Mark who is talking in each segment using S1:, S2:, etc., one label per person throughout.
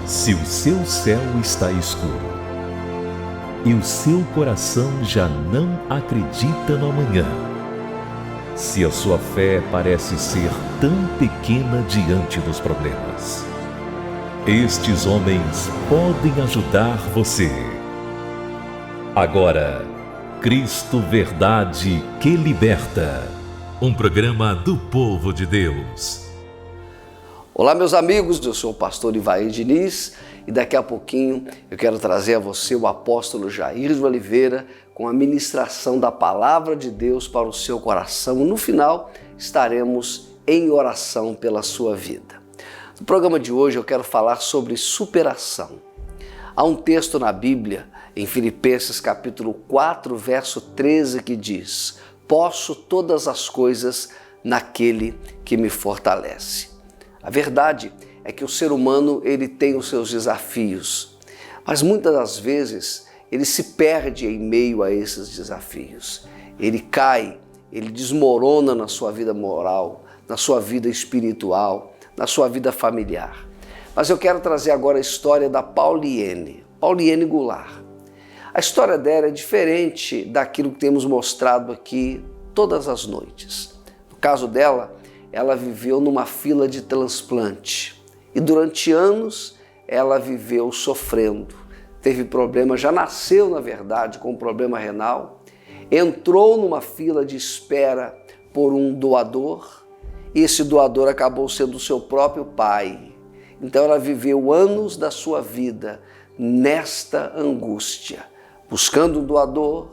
S1: Se o seu céu está escuro e o seu coração já não acredita no amanhã, se a sua fé parece ser tão pequena diante dos problemas, estes homens podem ajudar você. Agora, Cristo Verdade que Liberta, um programa do povo de Deus.
S2: Olá, meus amigos, eu sou o pastor Ivair Diniz e daqui a pouquinho eu quero trazer a você o apóstolo Jair de Oliveira com a ministração da palavra de Deus para o seu coração. No final, estaremos em oração pela sua vida. No programa de hoje eu quero falar sobre superação. Há um texto na Bíblia, em Filipenses capítulo 4, verso 13, que diz: posso todas as coisas naquele que me fortalece. A verdade é que o ser humano ele tem os seus desafios, mas muitas das vezes ele se perde em meio a esses desafios. Ele cai, ele desmorona na sua vida moral, na sua vida espiritual, na sua vida familiar. Mas eu quero trazer agora a história da Pauliene Goulart. A história dela é diferente daquilo que temos mostrado aqui todas as noites. No caso dela, ela viveu numa fila de transplante e durante anos ela viveu sofrendo. Teve problema, já nasceu na verdade com problema renal, entrou numa fila de espera por um doador e esse doador acabou sendo o seu próprio pai. Então ela viveu anos da sua vida nesta angústia, buscando um doador,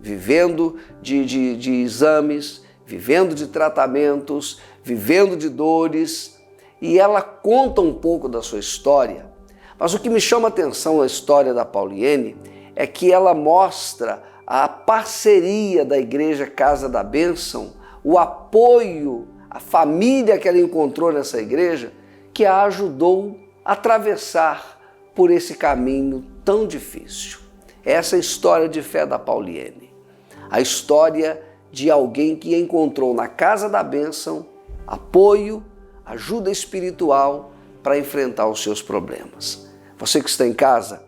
S2: vivendo de exames, vivendo de tratamentos, vivendo de dores, e ela conta um pouco da sua história, mas o que me chama a atenção na história da Pauliene é que ela mostra a parceria da Igreja Casa da Bênção, o apoio, a família que ela encontrou nessa igreja, que a ajudou a atravessar por esse caminho tão difícil. Essa é a história de fé da Pauliene, a história de alguém que encontrou na Casa da Bênção apoio, ajuda espiritual para enfrentar os seus problemas. Você que está em casa,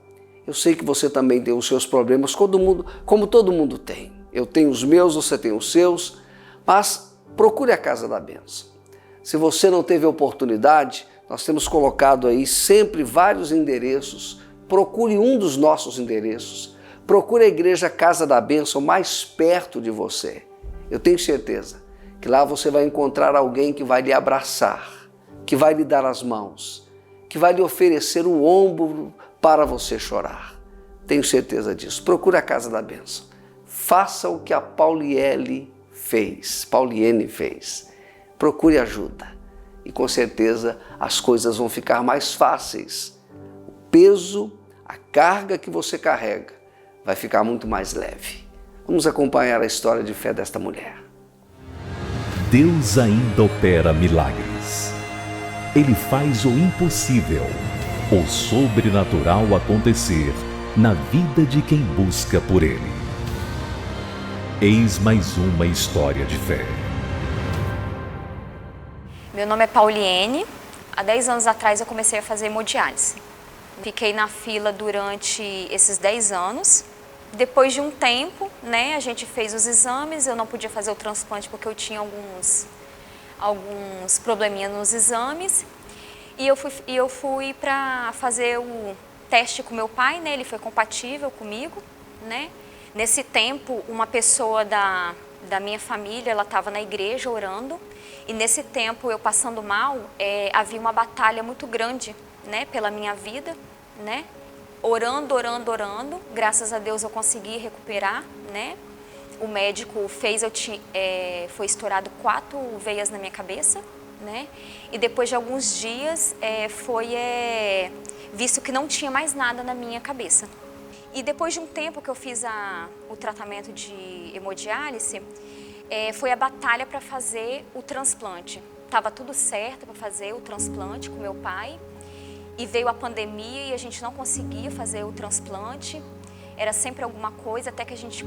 S2: eu sei que você também tem os seus problemas, como todo mundo tem. Eu tenho os meus, você tem os seus, mas procure a Casa da Bênção. Se você não teve oportunidade, nós temos colocado aí sempre vários endereços. Procure um dos nossos endereços. Procure a Igreja Casa da Bênção mais perto de você. Eu tenho certeza que lá você vai encontrar alguém que vai lhe abraçar, que vai lhe dar as mãos, que vai lhe oferecer o ombro para você chorar. Tenho certeza disso. Procure a Casa da Bênção. Faça o que a Pauliene fez. Procure ajuda e com certeza as coisas vão ficar mais fáceis. O peso, a carga que você carrega vai ficar muito mais leve. Vamos acompanhar a história de fé desta mulher.
S1: Deus ainda opera milagres. Ele faz o impossível, o sobrenatural acontecer na vida de quem busca por Ele. Eis mais uma história de fé.
S3: Meu nome é Pauliene. Há 10 anos atrás eu comecei a fazer hemodiálise. Fiquei na fila durante esses 10 anos. Depois de um tempo, a gente fez os exames, eu não podia fazer o transplante porque eu tinha alguns probleminhas nos exames. E eu fui para fazer o teste com meu pai, ele foi compatível comigo, Nesse tempo, uma pessoa da minha família, ela estava na igreja orando. E nesse tempo, eu passando mal, havia uma batalha muito grande, pela minha vida, Orando, graças a Deus eu consegui recuperar, O médico fez, foi estourado 4 veias na minha cabeça, E depois de alguns dias foi visto que não tinha mais nada na minha cabeça. E depois de um tempo que eu fiz o tratamento de hemodiálise, foi a batalha para fazer o transplante. Estava tudo certo para fazer o transplante com meu pai. E veio a pandemia e a gente não conseguia fazer o transplante. Era sempre alguma coisa, até que a gente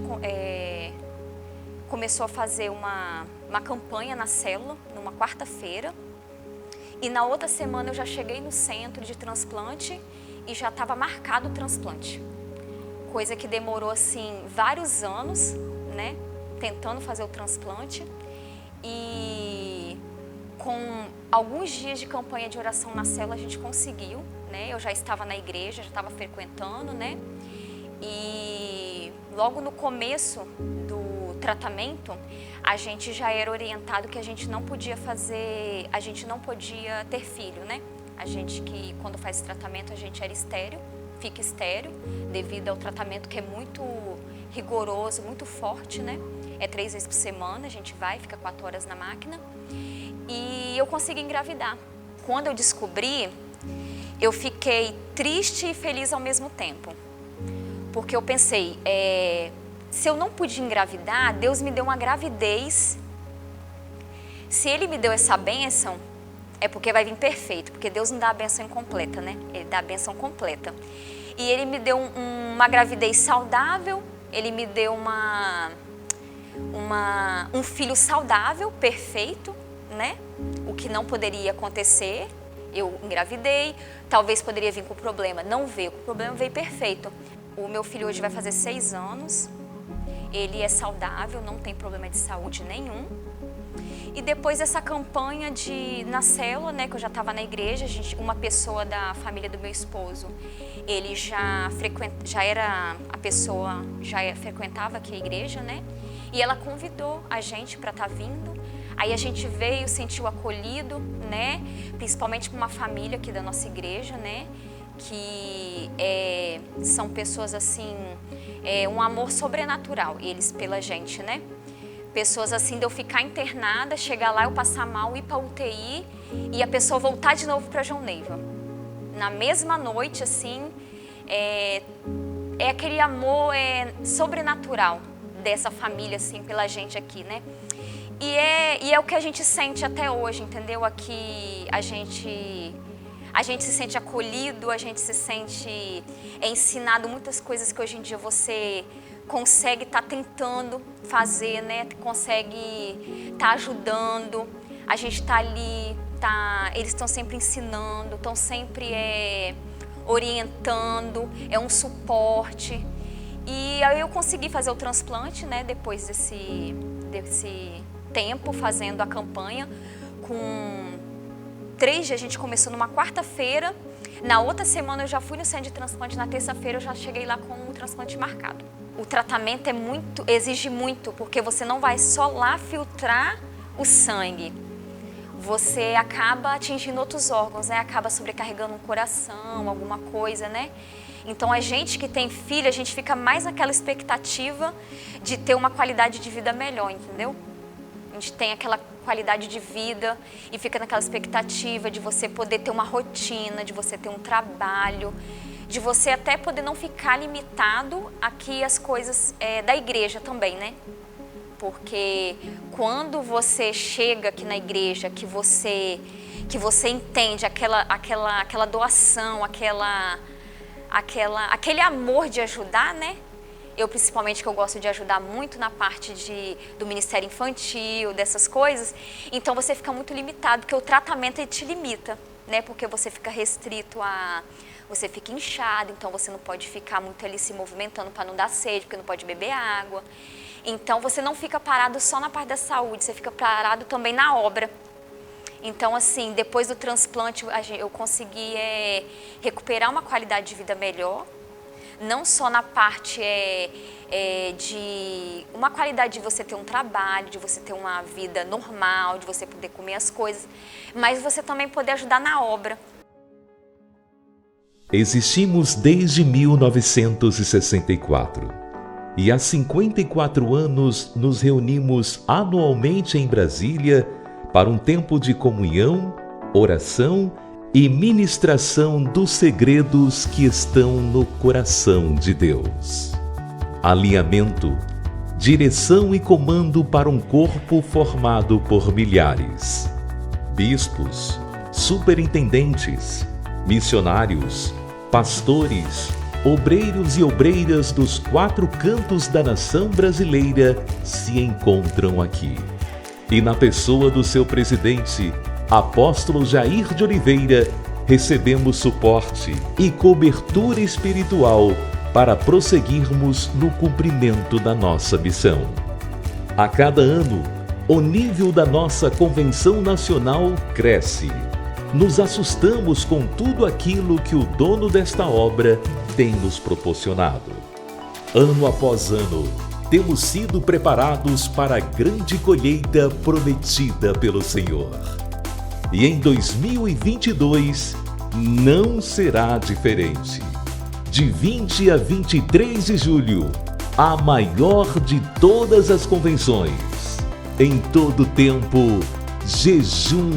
S3: começou a fazer uma campanha na célula, numa quarta-feira. E na outra semana eu já cheguei no centro de transplante e já estava marcado o transplante. Coisa que demorou assim vários anos, né, tentando fazer o transplante, e com alguns dias de campanha de oração na célula a gente conseguiu, né? Eu já estava na igreja, já estava frequentando, né? E logo no começo do tratamento, a gente já era orientado que a gente não podia ter filho, né? A gente que quando faz esse tratamento a gente era estéril, fica estéril, devido ao tratamento que é muito rigoroso, muito forte, né? É 3 vezes por semana, a gente vai, fica 4 horas na máquina. E eu consegui engravidar. Quando eu descobri, eu fiquei triste e feliz ao mesmo tempo. Porque eu pensei, se eu não pude engravidar, Deus me deu uma gravidez. Se Ele me deu essa bênção, é porque vai vir perfeito. Porque Deus não dá a bênção incompleta, né? Ele dá a bênção completa. E Ele me deu uma gravidez saudável, Ele me deu um filho saudável, perfeito, né? O que não poderia acontecer, eu engravidei, talvez poderia vir com problema, não veio, o problema veio perfeito. O meu filho hoje vai fazer 6 anos, ele é saudável, não tem problema de saúde nenhum. E depois dessa campanha na célula, né, que eu já estava na igreja, uma pessoa da família do meu esposo, ele já frequentava aqui a igreja, né? E ela convidou a gente para estar vindo. Aí a gente veio, sentiu acolhido, né? Principalmente com uma família aqui da nossa igreja, né? Que são pessoas assim, um amor sobrenatural, eles pela gente, né? Pessoas assim de eu ficar internada, chegar lá, eu passar mal, ir para UTI e a pessoa voltar de novo para João Neiva. Na mesma noite, assim, é aquele amor sobrenatural dessa família, assim, pela gente aqui, né? E é o que a gente sente até hoje, entendeu? Aqui a gente se sente acolhido, a gente se sente ensinado muitas coisas que hoje em dia você consegue estar tentando fazer, né? Consegue estar ajudando, a gente está ali, eles estão sempre ensinando, estão sempre orientando, é um suporte. E aí eu consegui fazer o transplante, né? Depois desse tempo fazendo a campanha, com 3 dias, a gente começou numa quarta-feira, na outra semana eu já fui no centro de transplante, na terça-feira eu já cheguei lá com o transplante marcado. O tratamento exige muito, porque você não vai só lá filtrar o sangue, você acaba atingindo outros órgãos, né? Acaba sobrecarregando um coração, alguma coisa, né? Então a gente que tem filho, a gente fica mais naquela expectativa de ter uma qualidade de vida melhor, entendeu? A gente tem aquela qualidade de vida e fica naquela expectativa de você poder ter uma rotina, de você ter um trabalho, de você até poder não ficar limitado aqui às coisas da igreja também, né? Porque quando você chega aqui na igreja, que você entende aquela doação, aquele amor de ajudar, né? Eu principalmente, que eu gosto de ajudar muito na parte do Ministério Infantil, dessas coisas, então você fica muito limitado, porque o tratamento ele te limita, né? Porque você fica restrito você fica inchado, então você não pode ficar muito ali se movimentando para não dar sede, porque não pode beber água. Então você não fica parado só na parte da saúde, você fica parado também na obra. Então, assim, depois do transplante eu consegui recuperar uma qualidade de vida melhor, não só na parte de uma qualidade de você ter um trabalho, de você ter uma vida normal, de você poder comer as coisas, mas você também poder ajudar na obra.
S1: Existimos desde 1964 e há 54 anos nos reunimos anualmente em Brasília para um tempo de comunhão, oração e ministração dos segredos que estão no coração de Deus. Alinhamento, direção e comando para um corpo formado por milhares. Bispos, superintendentes, missionários, pastores, obreiros e obreiras dos 4 cantos da nação brasileira se encontram aqui. E na pessoa do seu presidente, Apóstolo Jair de Oliveira, recebemos suporte e cobertura espiritual para prosseguirmos no cumprimento da nossa missão. A cada ano, o nível da nossa convenção nacional cresce. Nos assustamos com tudo aquilo que o dono desta obra tem nos proporcionado. Ano após ano, temos sido preparados para a grande colheita prometida pelo Senhor. E em 2022 não será diferente. De 20 a 23 de julho, a maior de todas as convenções. Em todo tempo, jejum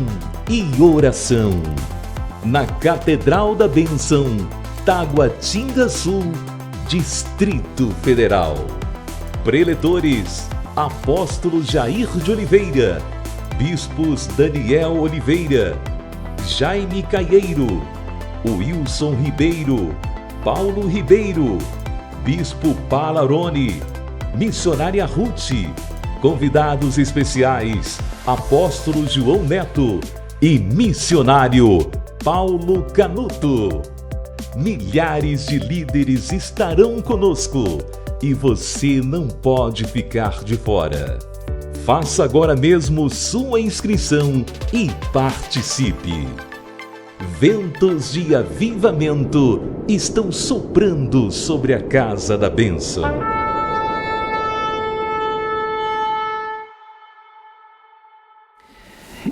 S1: e oração. Na Catedral da Bênção, Taguatinga Sul, Distrito Federal. Preletores: Apóstolo Jair de Oliveira, Bispos Daniel Oliveira, Jaime Caieiro, Wilson Ribeiro, Paulo Ribeiro, Bispo Palarone, Missionária Ruth, convidados especiais, Apóstolo João Neto e Missionário Paulo Canuto. Milhares de líderes estarão conosco e você não pode ficar de fora. Faça agora mesmo sua inscrição e participe. Ventos de avivamento estão soprando sobre a Casa da Bênção.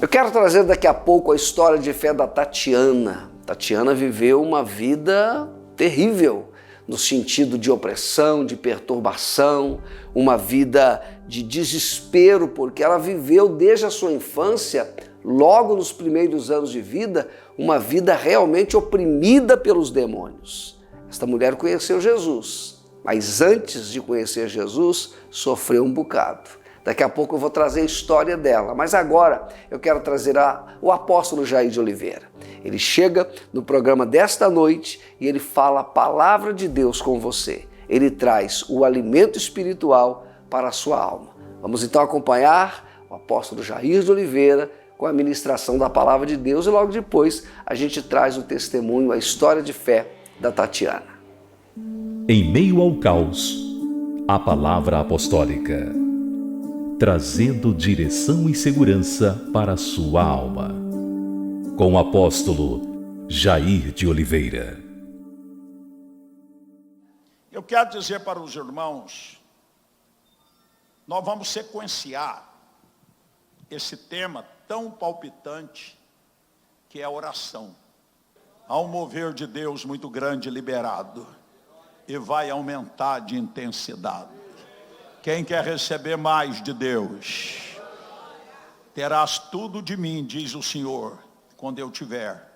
S2: Eu quero trazer daqui a pouco a história de fé da Tatiana. Tatiana viveu uma vida terrível, no sentido de opressão, de perturbação, uma vida de desespero, porque ela viveu desde a sua infância, logo nos primeiros anos de vida, uma vida realmente oprimida pelos demônios. Esta mulher conheceu Jesus, mas antes de conhecer Jesus, sofreu um bocado. Daqui a pouco eu vou trazer a história dela, mas agora eu quero trazer o apóstolo Jair de Oliveira. Ele chega no programa desta noite e ele fala a palavra de Deus com você. Ele traz o alimento espiritual para a sua alma. Vamos então acompanhar o apóstolo Jair de Oliveira com a ministração da palavra de Deus e logo depois a gente traz o testemunho, a história de fé da Tatiana.
S1: Em meio ao caos, a palavra apostólica, trazendo direção e segurança para a sua alma. Com o apóstolo Jair de Oliveira.
S4: Eu quero dizer para os irmãos, nós vamos sequenciar esse tema tão palpitante que é a oração. Há um mover de Deus muito grande liberado e vai aumentar de intensidade. Quem quer receber mais de Deus? Terás tudo de mim, diz o Senhor, quando eu tiver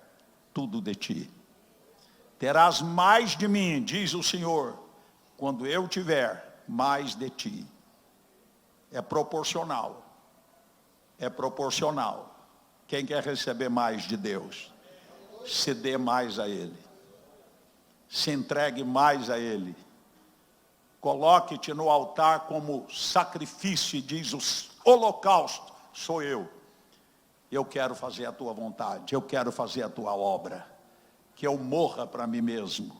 S4: tudo de ti. Terás mais de mim, diz o Senhor, quando eu tiver mais de ti. É proporcional. É proporcional. Quem quer receber mais de Deus? Se dê mais a Ele. Se entregue mais a Ele. Coloque-te no altar como sacrifício, diz o holocausto, sou eu. Eu quero fazer a tua vontade, eu quero fazer a tua obra. Que eu morra para mim mesmo,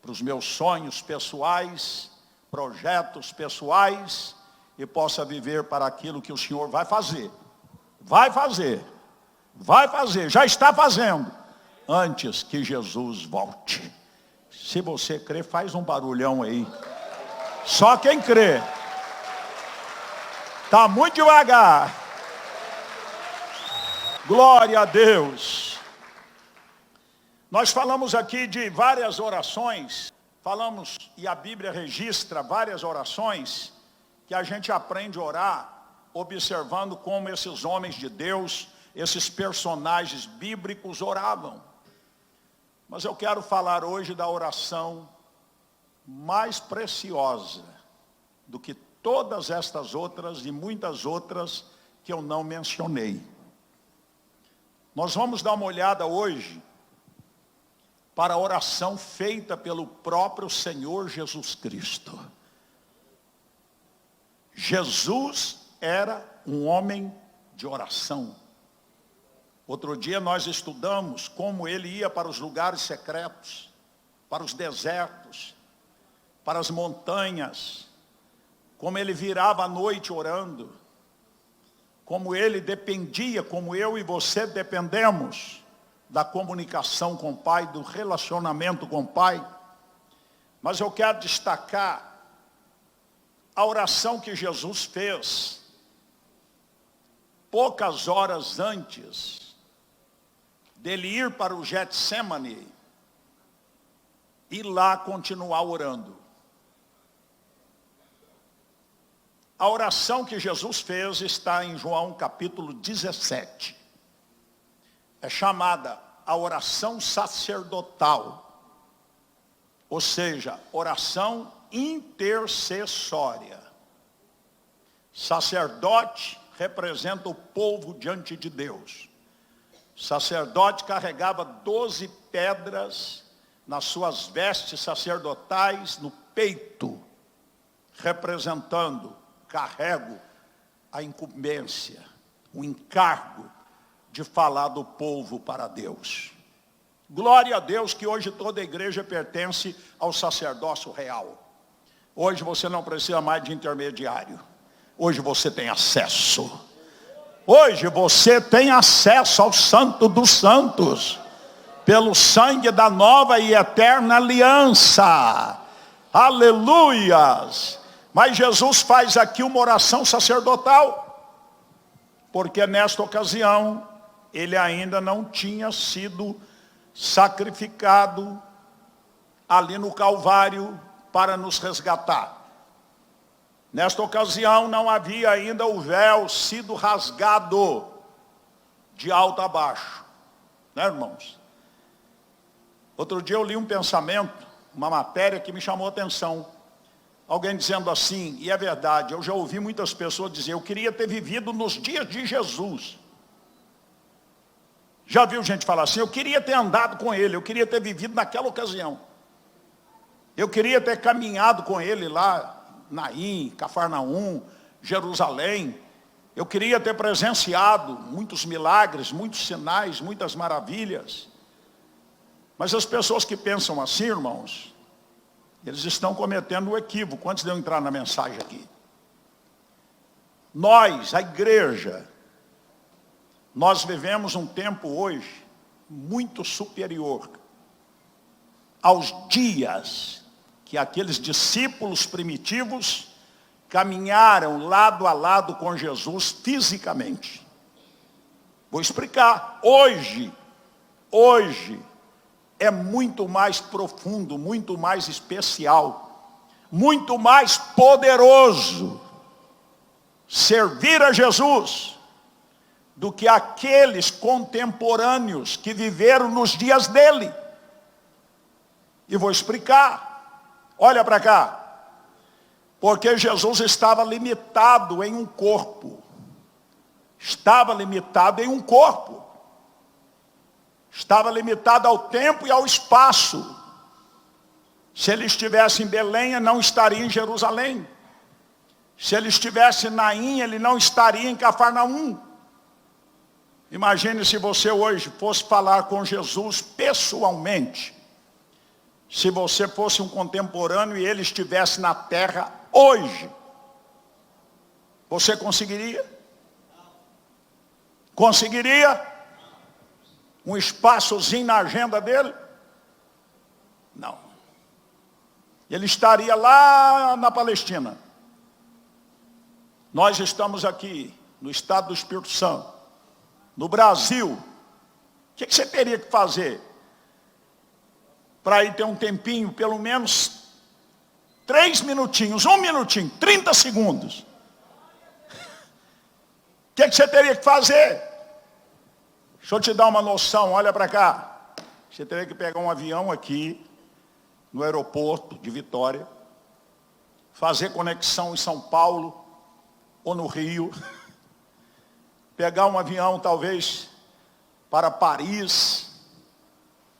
S4: para os meus sonhos pessoais, projetos pessoais, e possa viver para aquilo que o Senhor vai fazer. Vai fazer, vai fazer, já está fazendo, antes que Jesus volte. Se você crê, faz um barulhão aí. Só quem crê. Está muito devagar. Glória a Deus. Nós falamos aqui de várias orações. Falamos, e a Bíblia registra várias orações, que a gente aprende a orar, observando como esses homens de Deus, esses personagens bíblicos oravam. Mas eu quero falar hoje da oração mais preciosa do que todas estas outras e muitas outras que eu não mencionei. Nós vamos dar uma olhada hoje para a oração feita pelo próprio Senhor Jesus Cristo. Jesus era um homem de oração. Outro dia nós estudamos como ele ia para os lugares secretos, para os desertos, para as montanhas, como ele virava à noite orando, como ele dependia, como eu e você dependemos da comunicação com o Pai, do relacionamento com o Pai. Mas eu quero destacar a oração que Jesus fez poucas horas antes dele ir para o Getsemane e lá continuar orando. A oração que Jesus fez está em João capítulo 17. É chamada a oração sacerdotal, ou seja, oração intercessória. Sacerdote representa o povo diante de Deus. Sacerdote carregava 12 pedras nas suas vestes sacerdotais no peito, representando, carrego a incumbência, o encargo de falar do povo para Deus. Glória a Deus que hoje toda a igreja pertence ao sacerdócio real. Hoje você não precisa mais de intermediário. Hoje você tem acesso. Hoje você tem acesso ao Santo dos Santos, pelo sangue da nova e eterna aliança. Aleluias! Mas Jesus faz aqui uma oração sacerdotal, porque nesta ocasião ele ainda não tinha sido sacrificado ali no Calvário para nos resgatar. Nesta ocasião não havia ainda o véu sido rasgado de alto a baixo, né, irmãos? Outro dia eu li um pensamento, uma matéria que me chamou a atenção. Alguém dizendo assim, e é verdade, eu já ouvi muitas pessoas dizer, eu queria ter vivido nos dias de Jesus. Já viu gente falar assim, eu queria ter andado com ele, eu queria ter vivido naquela ocasião. Eu queria ter caminhado com ele lá, Naim, Cafarnaum, Jerusalém. Eu queria ter presenciado muitos milagres, muitos sinais, muitas maravilhas. Mas as pessoas que pensam assim, irmãos, eles estão cometendo um equívoco, antes de eu entrar na mensagem aqui. Nós, a igreja, nós vivemos um tempo hoje muito superior aos dias que aqueles discípulos primitivos caminharam lado a lado com Jesus fisicamente. Vou explicar. Hoje é muito mais profundo, muito mais especial, muito mais poderoso servir a Jesus do que aqueles contemporâneos que viveram nos dias dele. E vou explicar. Olha para cá. Porque Jesus estava limitado em um corpo. Estava limitado em um corpo. Estava limitado ao tempo e ao espaço. Se ele estivesse em Belém, ele não estaria em Jerusalém. Se ele estivesse em Naim, ele não estaria em Cafarnaum. Imagine se você hoje fosse falar com Jesus pessoalmente. Se você fosse um contemporâneo e ele estivesse na terra hoje. Você conseguiria? Conseguiria? Um espaçozinho na agenda dele? Não. Ele estaria lá na Palestina. Nós estamos aqui, no estado do Espírito Santo, no Brasil. O que você teria que fazer para ir ter um tempinho, pelo menos 3 minutinhos, 1 minutinho, 30 segundos? O que você teria que fazer? Deixa eu te dar uma noção, olha para cá. Você teria que pegar um avião aqui, no aeroporto de Vitória, fazer conexão em São Paulo, ou no Rio, pegar um avião talvez para Paris,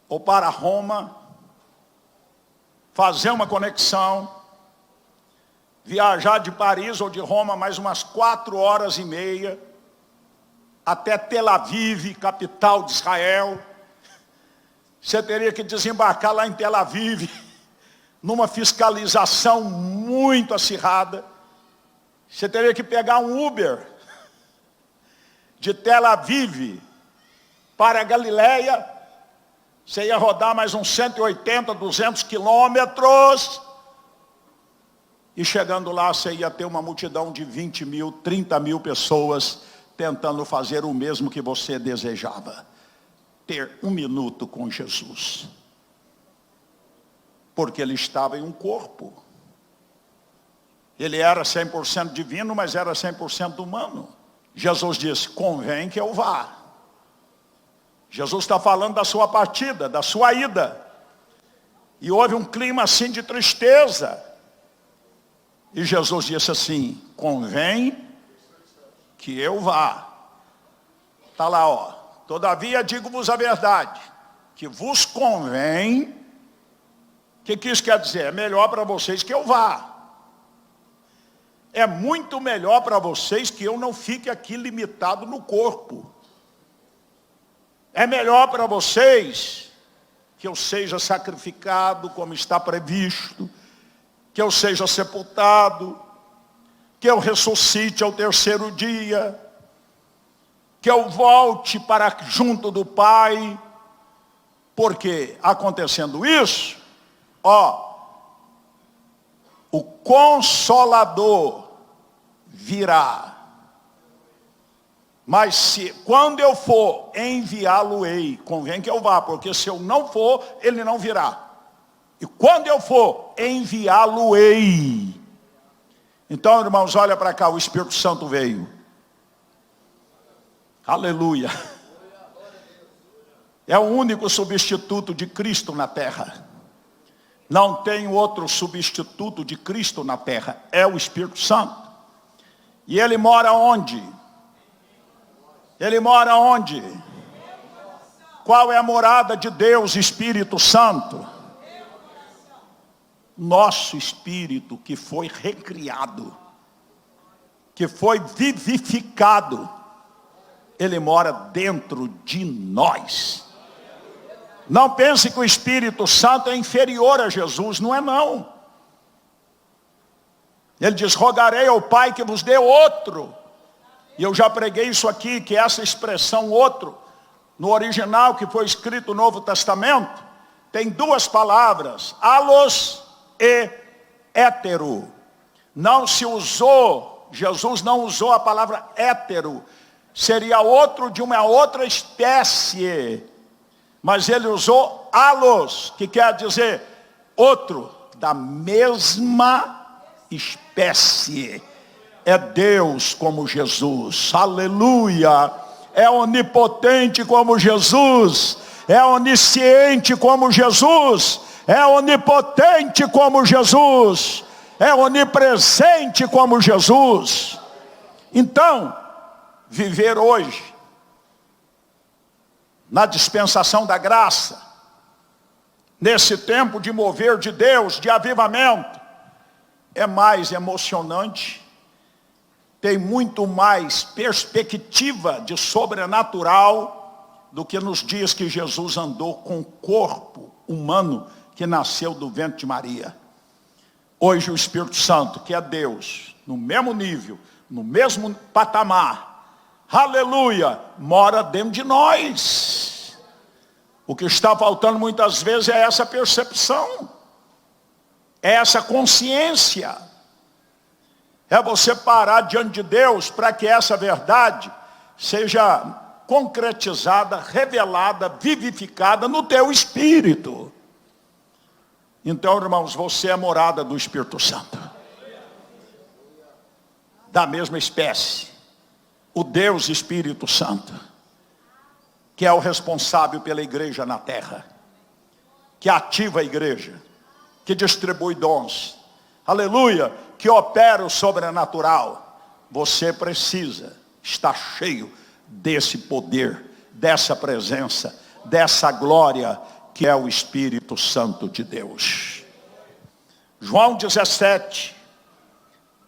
S4: ou para Roma, fazer uma conexão, viajar de Paris ou de Roma mais umas 4 horas e meia, até Tel Aviv, capital de Israel. Você teria que desembarcar lá em Tel Aviv, numa fiscalização muito acirrada. Você teria que pegar um Uber de Tel Aviv para a Galileia. Você ia rodar mais uns 180, 200 quilômetros. E chegando lá, você ia ter uma multidão de 20 mil, 30 mil pessoas tentando fazer o mesmo que você desejava. Ter um minuto com Jesus. Porque ele estava em um corpo. Ele era 100% divino, mas era 100% humano. Jesus disse, convém que eu vá. Jesus está falando da sua partida, da sua ida. E houve um clima assim de tristeza. E Jesus disse assim, convém que eu vá. Está lá, ó. Todavia digo-vos a verdade, que vos convém. O que isso quer dizer? É melhor para vocês que eu vá. É muito melhor para vocês que eu não fique aqui limitado no corpo. É melhor para vocês que eu seja sacrificado como está previsto, que eu seja sepultado, que eu ressuscite ao terceiro dia, que eu volte para junto do Pai, porque acontecendo isso, o Consolador virá. Mas quando eu for, enviá-lo-ei. Convém que eu vá, porque se eu não for, ele não virá. E quando eu for, enviá-lo-ei. Então, irmãos, olha para cá, o Espírito Santo veio. Aleluia. É o único substituto de Cristo na terra. Não tem outro substituto de Cristo na terra. É o Espírito Santo. E ele mora onde? Ele mora onde? Qual é a morada de Deus, Espírito Santo? Nosso espírito que foi recriado, que foi vivificado, ele mora dentro de nós. Não pense que o Espírito Santo é inferior a Jesus, não é não. Ele diz, rogarei ao Pai que vos dê outro. E eu já preguei isso aqui, que essa expressão outro, no original que foi escrito no Novo Testamento, tem duas palavras, allos e hétero. Não se usou, Jesus não usou a palavra hétero, seria outro de uma outra espécie. Mas ele usou allos, que quer dizer outro, da mesma espécie. É Deus como Jesus, aleluia. É onipotente como Jesus, é onisciente como Jesus, é onipotente como Jesus, é onipresente como Jesus. Então, viver hoje, na dispensação da graça, nesse tempo de mover de Deus, de avivamento, é mais emocionante, tem muito mais perspectiva de sobrenatural do que nos dias que Jesus andou com o corpo humano que nasceu do ventre de Maria. Hoje o Espírito Santo, que é Deus, no mesmo nível, no mesmo patamar, aleluia, mora dentro de nós. O que está faltando muitas vezes é essa percepção, é essa consciência. É você parar diante de Deus para que essa verdade seja concretizada, revelada, vivificada no teu espírito. Então, irmãos, você é a morada do Espírito Santo. Da mesma espécie. O Deus Espírito Santo, que é o responsável pela igreja na terra, que ativa a igreja, que distribui dons, aleluia, que opera o sobrenatural. Você precisa estar cheio desse poder, dessa presença, dessa glória que é o Espírito Santo de Deus. João 17,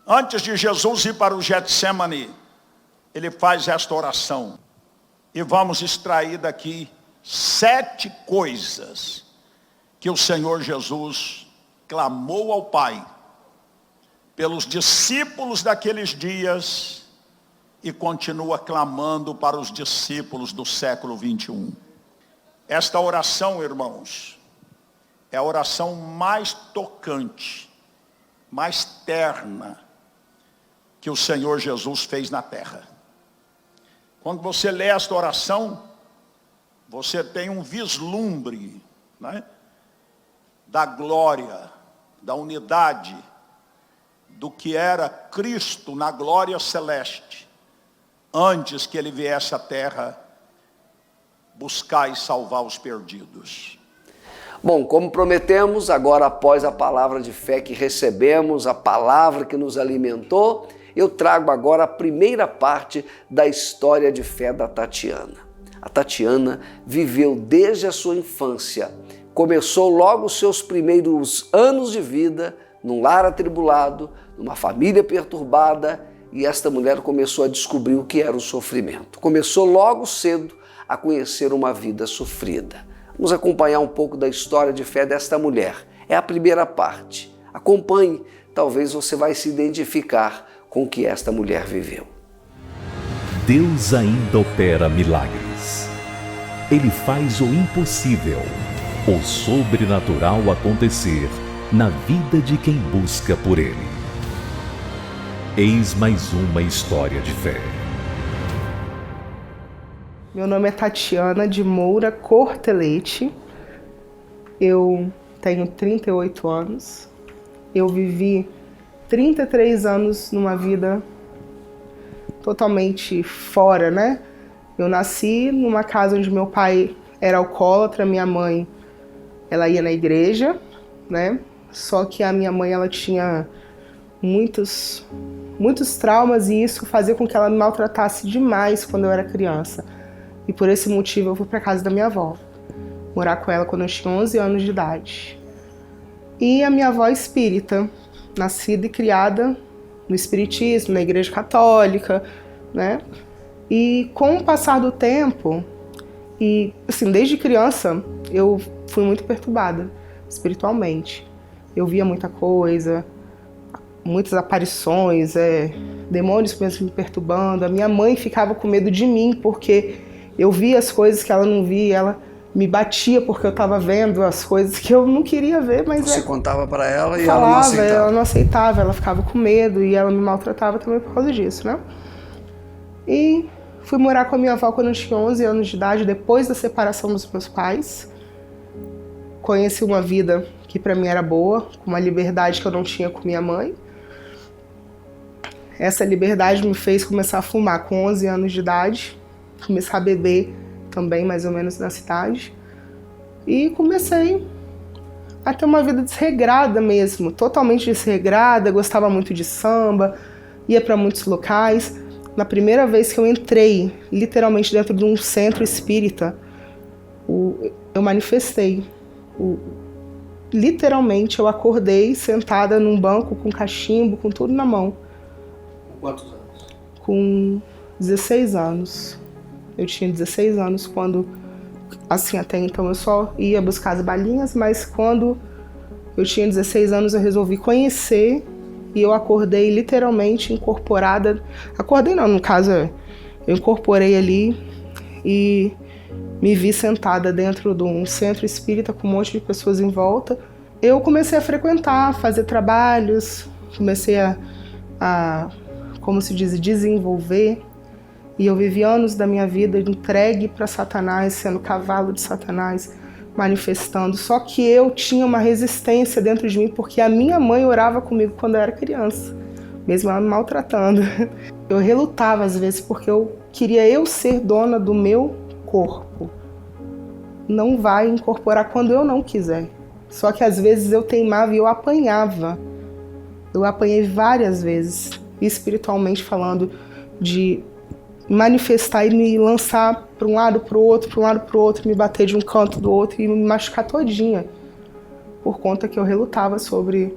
S4: antes de Jesus ir para o Getsemane, ele faz esta oração. e vamos extrair daqui 7 coisas que o Senhor Jesus clamou ao Pai pelos discípulos daqueles dias e continua clamando para os discípulos do século 21. Esta oração, irmãos, é a oração mais tocante, mais terna que o Senhor Jesus fez na terra. Quando você lê esta oração, você tem um vislumbre, né, da glória, da unidade, do que era Cristo na glória celeste, antes que ele viesse à terra buscar e salvar os perdidos.
S2: Bom, como prometemos, agora após a palavra de fé que recebemos, a palavra que nos alimentou, eu trago agora a primeira parte da história de fé da Tatiana. A Tatiana viveu desde a sua infância, começou logo os seus primeiros anos de vida num lar atribulado, numa família perturbada, e esta mulher começou a descobrir o que era o sofrimento. Começou logo cedo a conhecer uma vida sofrida. Vamos acompanhar um pouco da história de fé desta mulher. É a primeira parte. Acompanhe, talvez você vai se identificar com o que esta mulher viveu.
S1: Deus ainda opera milagres. Ele faz o impossível, o sobrenatural acontecer na vida de quem busca por Ele. Eis mais uma história de fé.
S5: Meu nome é Tatiana de Moura Cortelete. Eu tenho 38 anos. Eu vivi 33 anos numa vida totalmente fora, né? Eu nasci numa casa onde meu pai era alcoólatra, minha mãe, ela ia na igreja, né? Só que a minha mãe, ela tinha muitos traumas e isso fazia com que ela me maltratasse demais quando eu era criança. E por esse motivo eu fui para casa da minha avó, morar com ela quando eu tinha 11 anos de idade. E a minha avó é espírita, nascida e criada no espiritismo, na igreja católica, né? E com o passar do tempo, e assim, desde criança, eu fui muito perturbada espiritualmente. Eu via muita coisa, muitas aparições, demônios mesmo me perturbando. A minha mãe ficava com medo de mim, porque eu via as coisas que ela não via, ela me batia porque eu estava vendo as coisas que eu não queria ver, mas
S2: você contava para ela e
S5: falava, ela não aceitava, ela ficava com medo e ela me maltratava também por causa disso, né? E fui morar com a minha avó quando eu tinha 11 anos de idade, depois da separação dos meus pais. Conheci uma vida que para mim era boa, com uma liberdade que eu não tinha com minha mãe. Essa liberdade me fez começar a fumar com 11 anos de idade, começar a beber também, mais ou menos, na cidade. E comecei a ter uma vida desregrada mesmo, totalmente desregrada, gostava muito de samba, ia para muitos locais. Na primeira vez que eu entrei, literalmente dentro de um centro espírita, eu manifestei. Literalmente, eu acordei sentada num banco com cachimbo, com tudo na mão.
S2: Quantos anos?
S5: Com 16 anos. Eu tinha 16 anos quando, assim, até então eu só ia buscar as balinhas, mas quando eu tinha 16 anos eu resolvi conhecer e eu acordei literalmente incorporada. Acordei não, no caso eu incorporei ali e me vi sentada dentro de um centro espírita com um monte de pessoas em volta. Eu comecei a frequentar, fazer trabalhos, comecei a como se diz, desenvolver. E eu vivi anos da minha vida entregue para Satanás, sendo cavalo de Satanás, manifestando. Só que eu tinha uma resistência dentro de mim, porque a minha mãe orava comigo quando eu era criança, mesmo ela me maltratando. Eu relutava às vezes, porque eu queria ser dona do meu corpo. Não vai incorporar quando eu não quiser. Só que às vezes eu teimava e eu apanhava. Eu apanhei várias vezes, espiritualmente falando, de manifestar e me lançar para um lado, para o outro, para um lado, para o outro, me bater de um canto do outro e me machucar todinha, por conta que eu relutava sobre,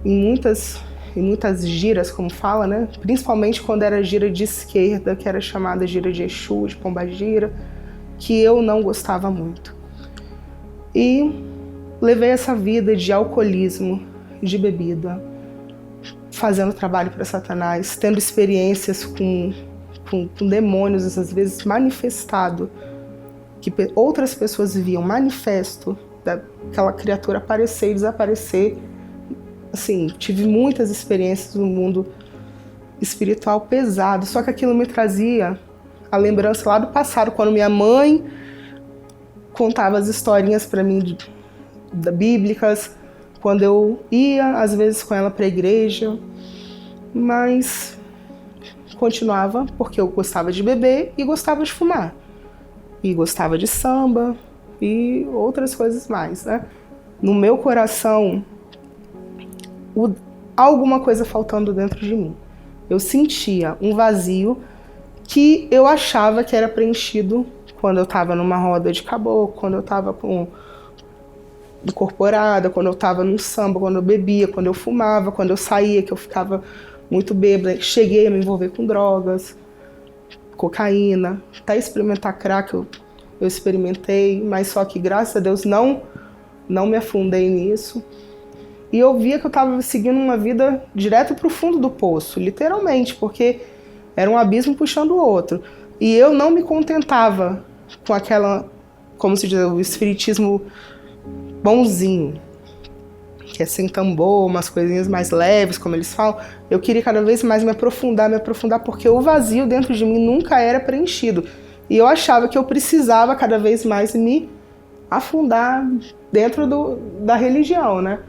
S5: em muitas e muitas giras, como fala, né? Principalmente quando era gira de esquerda, que era chamada gira de Exu, de Pombagira, que eu não gostava muito. E levei essa vida de alcoolismo, de bebida, fazendo trabalho para Satanás, tendo experiências com demônios, às vezes manifestado, que outras pessoas viam manifesto daquela criatura aparecer e desaparecer. Assim, tive muitas experiências no mundo espiritual pesado, só que aquilo me trazia a lembrança lá do passado, quando minha mãe contava as historinhas para mim bíblicas, quando eu ia às vezes com ela para a igreja, mas continuava porque eu gostava de beber e gostava de fumar, e gostava de samba e outras coisas mais, né? No meu coração, alguma coisa faltando dentro de mim. Eu sentia um vazio que eu achava que era preenchido quando eu estava numa roda de caboclo, quando eu estava incorporada, quando eu estava num samba, quando eu bebia, quando eu fumava, quando eu saía, que eu ficava muito bêbada. Cheguei a me envolver com drogas, cocaína, até experimentar crack eu experimentei, mas só que graças a Deus não me afundei nisso. E eu via que eu estava seguindo uma vida direto para o fundo do poço, literalmente, porque era um abismo puxando o outro. E eu não me contentava com aquela, como se diz, o espiritismo bonzinho, que é sem tambor, umas coisinhas mais leves, como eles falam. Eu queria cada vez mais me aprofundar, porque o vazio dentro de mim nunca era preenchido. E eu achava que eu precisava cada vez mais me afundar dentro da religião, né?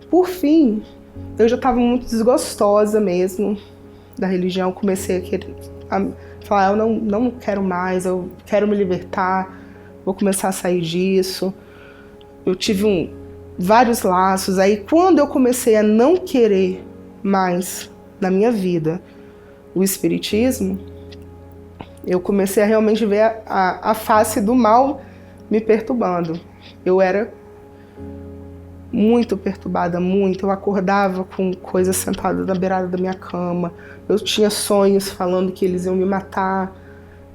S5: Por fim, eu já estava muito desgostosa mesmo da religião. Comecei a falar, eu não quero mais, eu quero me libertar, vou começar a sair disso. Eu tive vários laços. Aí quando eu comecei a não querer mais na minha vida o espiritismo, eu comecei a realmente ver a face do mal me perturbando. Eu era muito perturbada, muito. Eu acordava com coisas sentadas na beirada da minha cama. Eu tinha sonhos falando que eles iam me matar.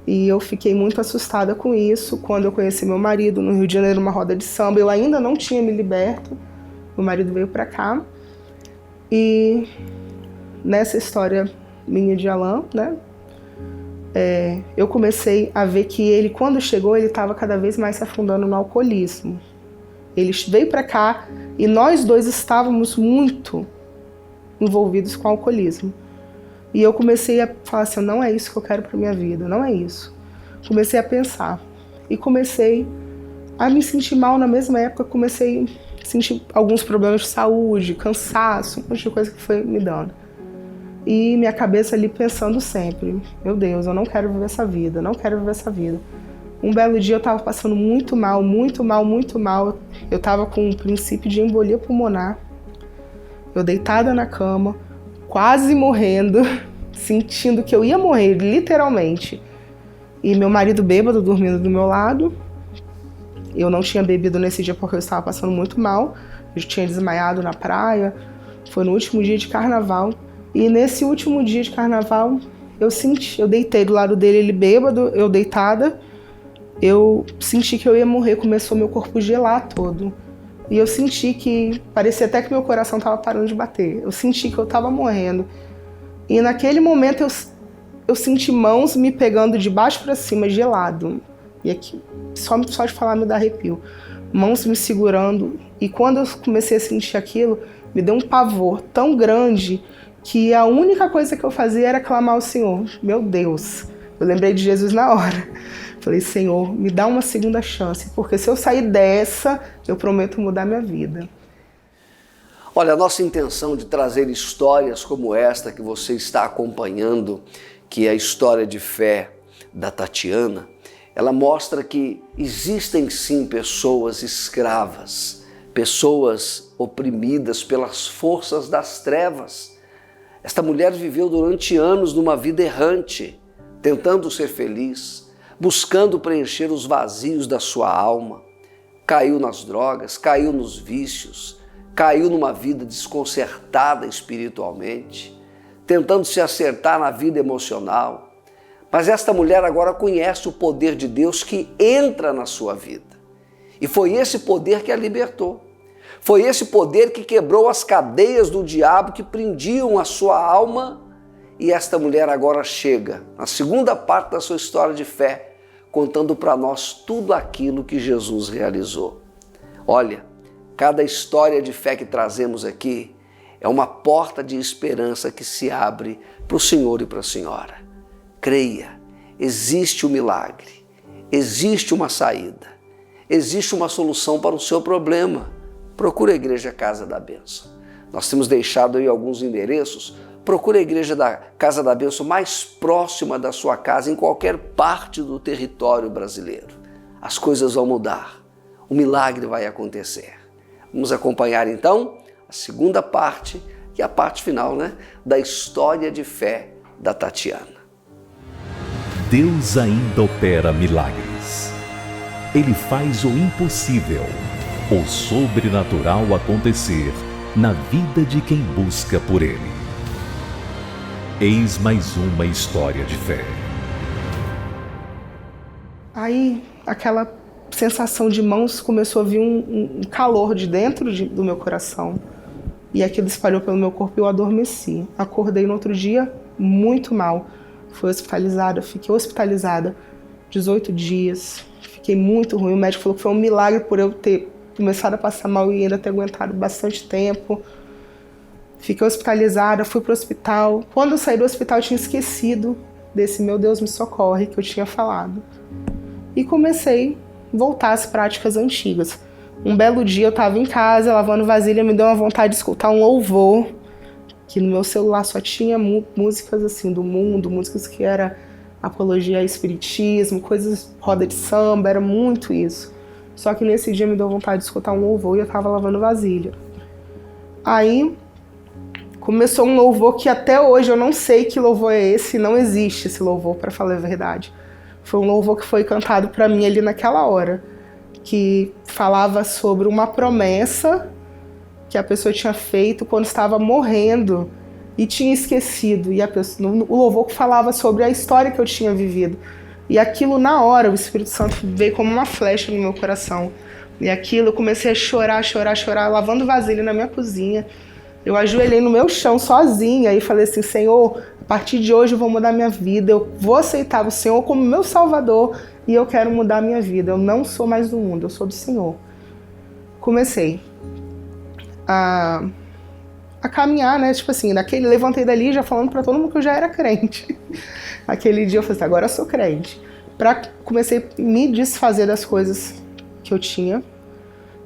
S5: E eu fiquei muito assustada com isso quando eu conheci meu marido no Rio de Janeiro, numa roda de samba. Eu ainda não tinha me liberto. Meu marido veio pra cá. E nessa história minha de Alain, né? Eu comecei a ver que ele, quando chegou, ele estava cada vez mais se afundando no alcoolismo. Ele veio pra cá e nós dois estávamos muito envolvidos com o alcoolismo. E eu comecei a falar assim, não é isso que eu quero pra minha vida, não é isso. Comecei a pensar e comecei a me sentir mal na mesma época. Comecei a sentir alguns problemas de saúde, cansaço, um monte de coisa que foi me dando. E minha cabeça ali pensando sempre, meu Deus, eu não quero viver essa vida, não quero viver essa vida. Um belo dia eu estava passando muito mal, muito mal, muito mal. Eu estava com um princípio de embolia pulmonar. Eu deitada na cama, quase morrendo, sentindo que eu ia morrer, literalmente. E meu marido bêbado dormindo do meu lado. Eu não tinha bebido nesse dia porque eu estava passando muito mal. Eu tinha desmaiado na praia. Foi no último dia de carnaval. E nesse último dia de carnaval, eu deitei do lado dele, ele bêbado, eu deitada. Eu senti que eu ia morrer, começou meu corpo gelar todo. E eu senti que, parecia até que meu coração estava parando de bater. Eu senti que eu estava morrendo. E naquele momento eu senti mãos me pegando de baixo para cima, gelado. E aqui, só de falar me dá arrepio. Mãos me segurando. E quando eu comecei a sentir aquilo, me deu um pavor tão grande que a única coisa que eu fazia era clamar ao Senhor. Meu Deus, eu lembrei de Jesus na hora. Falei, Senhor, me dá uma segunda chance, porque se eu sair dessa, eu prometo mudar minha vida.
S2: Olha, a nossa intenção de trazer histórias como esta que você está acompanhando, que é a história de fé da Tatiana, ela mostra que existem sim pessoas escravas, pessoas oprimidas pelas forças das trevas. Esta mulher viveu durante anos numa vida errante, tentando ser feliz, buscando preencher os vazios da sua alma. Caiu nas drogas, caiu nos vícios, caiu numa vida desconcertada espiritualmente, tentando se acertar na vida emocional. Mas esta mulher agora conhece o poder de Deus que entra na sua vida. E foi esse poder que a libertou. Foi esse poder que quebrou as cadeias do diabo que prendiam a sua alma. E esta mulher agora chega, na segunda parte da sua história de fé, contando para nós tudo aquilo que Jesus realizou. Olha, cada história de fé que trazemos aqui é uma porta de esperança que se abre para o Senhor e para a Senhora. Creia, existe um milagre, existe uma saída, existe uma solução para o seu problema. Procure a Igreja Casa da Bênção. Nós temos deixado aí alguns endereços. Procure a Igreja da Casa da Bênção mais próxima da sua casa, em qualquer parte do território brasileiro. As coisas vão mudar, o milagre vai acontecer. Vamos acompanhar então a segunda parte e a parte final, da história de fé da Tatiana.
S1: Deus ainda opera milagres. Ele faz o impossível, o sobrenatural acontecer na vida de quem busca por Ele. Eis mais uma história de fé.
S5: Aí, aquela sensação de mãos começou a vir um calor de dentro do meu coração. E aquilo espalhou pelo meu corpo e eu adormeci. Acordei no outro dia muito mal. Fui hospitalizada, fiquei hospitalizada 18 dias. Fiquei muito ruim. O médico falou que foi um milagre por eu ter começado a passar mal e ainda ter aguentado bastante tempo. Fiquei hospitalizada, fui para o hospital. Quando eu saí do hospital, eu tinha esquecido desse meu Deus me socorre que eu tinha falado. E comecei a voltar às práticas antigas. Um belo dia eu estava em casa, lavando vasilha, me deu uma vontade de escutar um louvor, que no meu celular só tinha músicas assim do mundo, músicas que era apologia ao espiritismo, coisas, roda de samba, era muito isso. Só que nesse dia me deu vontade de escutar um louvor e eu estava lavando vasilha. Aí começou um louvor que até hoje eu não sei que louvor é esse, não existe esse louvor, para falar a verdade. Foi um louvor que foi cantado para mim ali naquela hora, que falava sobre uma promessa que a pessoa tinha feito quando estava morrendo e tinha esquecido. E o louvor falava sobre a história que eu tinha vivido. E aquilo na hora, o Espírito Santo veio como uma flecha no meu coração. E aquilo eu comecei a chorar, lavando vasilha na minha cozinha. Eu ajoelhei no meu chão sozinha e falei assim: Senhor, a partir de hoje eu vou mudar minha vida, eu vou aceitar o Senhor como meu Salvador e eu quero mudar a minha vida. Eu não sou mais do mundo, eu sou do Senhor. Comecei a caminhar, tipo assim, levantei dali já falando para todo mundo que eu já era crente. Aquele dia eu falei assim: agora eu sou crente. Comecei a me desfazer das coisas que eu tinha.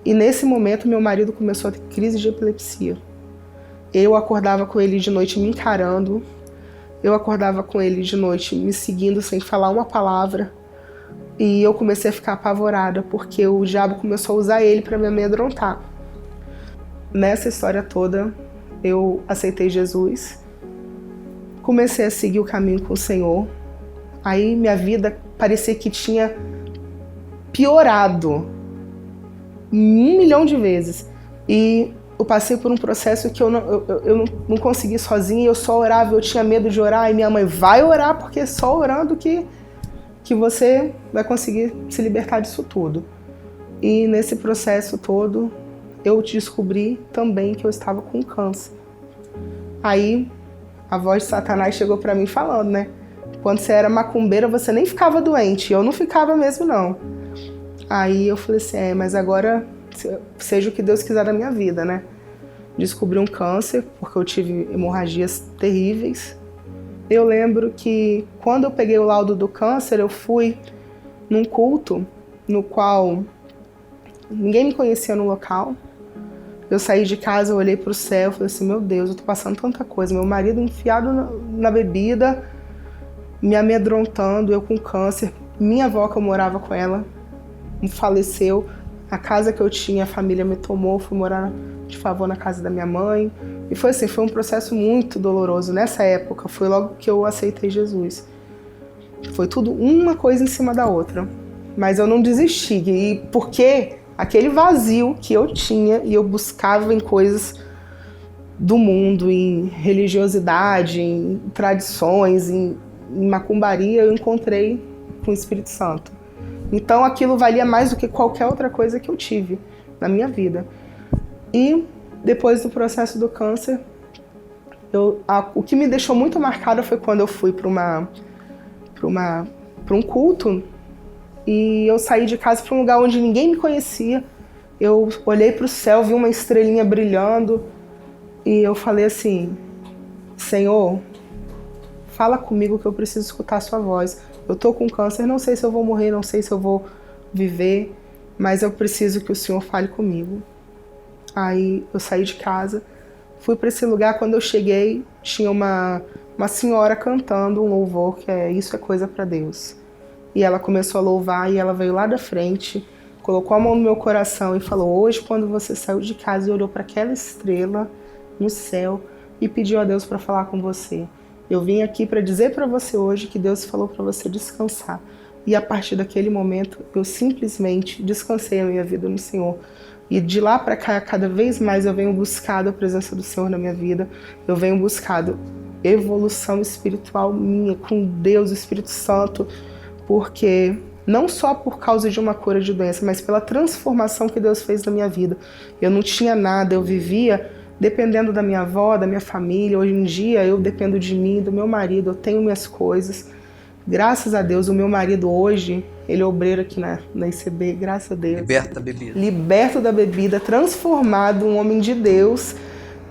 S5: E nesse momento meu marido começou a ter crise de epilepsia. Eu acordava com ele de noite me encarando. Eu acordava com ele de noite me seguindo sem falar uma palavra. E eu comecei a ficar apavorada porque o diabo começou a usar ele para me amedrontar. Nessa história toda, eu aceitei Jesus. Comecei a seguir o caminho com o Senhor. Aí minha vida parecia que tinha piorado 1 milhão de vezes. E eu passei por um processo que eu não consegui sozinha, eu só orava, eu tinha medo de orar, e minha mãe: vai orar, porque é só orando que você vai conseguir se libertar disso tudo. E nesse processo todo, eu descobri também que eu estava com câncer. Aí a voz de Satanás chegou para mim falando, quando você era macumbeira, você nem ficava doente. Eu não ficava mesmo, não. Aí eu falei assim: mas agora seja o que Deus quiser da minha vida, Descobri um câncer, porque eu tive hemorragias terríveis. Eu lembro que quando eu peguei o laudo do câncer, eu fui num culto no qual ninguém me conhecia no local. Eu saí de casa, eu olhei para o céu e falei assim: meu Deus, eu tô passando tanta coisa. Meu marido enfiado na bebida, me amedrontando, eu com câncer. Minha avó, que eu morava com ela, faleceu. A casa que eu tinha, a família me tomou, fui morar de favor na casa da minha mãe. E foi assim, foi um processo muito doloroso. Nessa época, foi logo que eu aceitei Jesus. Foi tudo uma coisa em cima da outra. Mas eu não desisti. E porque aquele vazio que eu tinha e eu buscava em coisas do mundo, em religiosidade, em tradições, em macumbaria, eu encontrei com o Espírito Santo. Então aquilo valia mais do que qualquer outra coisa que eu tive na minha vida. E depois do processo do câncer, o que me deixou muito marcada foi quando eu fui para um culto e eu saí de casa para um lugar onde ninguém me conhecia. Eu olhei para o céu, vi uma estrelinha brilhando e eu falei assim: Senhor, fala comigo que eu preciso escutar a sua voz. Eu tô com câncer, não sei se eu vou morrer, não sei se eu vou viver, mas eu preciso que o Senhor fale comigo. Aí eu saí de casa, fui para esse lugar. Quando eu cheguei, tinha uma senhora cantando um louvor que é Isso é Coisa para Deus. E ela começou a louvar e ela veio lá da frente, colocou a mão no meu coração e falou: hoje, quando você saiu de casa e olhou para aquela estrela no céu e pediu a Deus para falar com você, eu vim aqui para dizer para você hoje que Deus falou para você descansar. E a partir daquele momento, eu simplesmente descansei a minha vida no Senhor. E de lá para cá, cada vez mais eu venho buscando a presença do Senhor na minha vida. Eu venho buscando evolução espiritual minha com Deus, o Espírito Santo, porque não só por causa de uma cura de doença, mas pela transformação que Deus fez na minha vida. Eu não tinha nada, eu vivia dependendo da minha avó, da minha família. Hoje em dia eu dependo de mim, do meu marido, eu tenho minhas coisas. Graças a Deus, o meu marido hoje, ele é obreiro aqui na ICB, graças a Deus.
S2: Liberto da bebida.
S5: Liberto da bebida, transformado, um homem de Deus,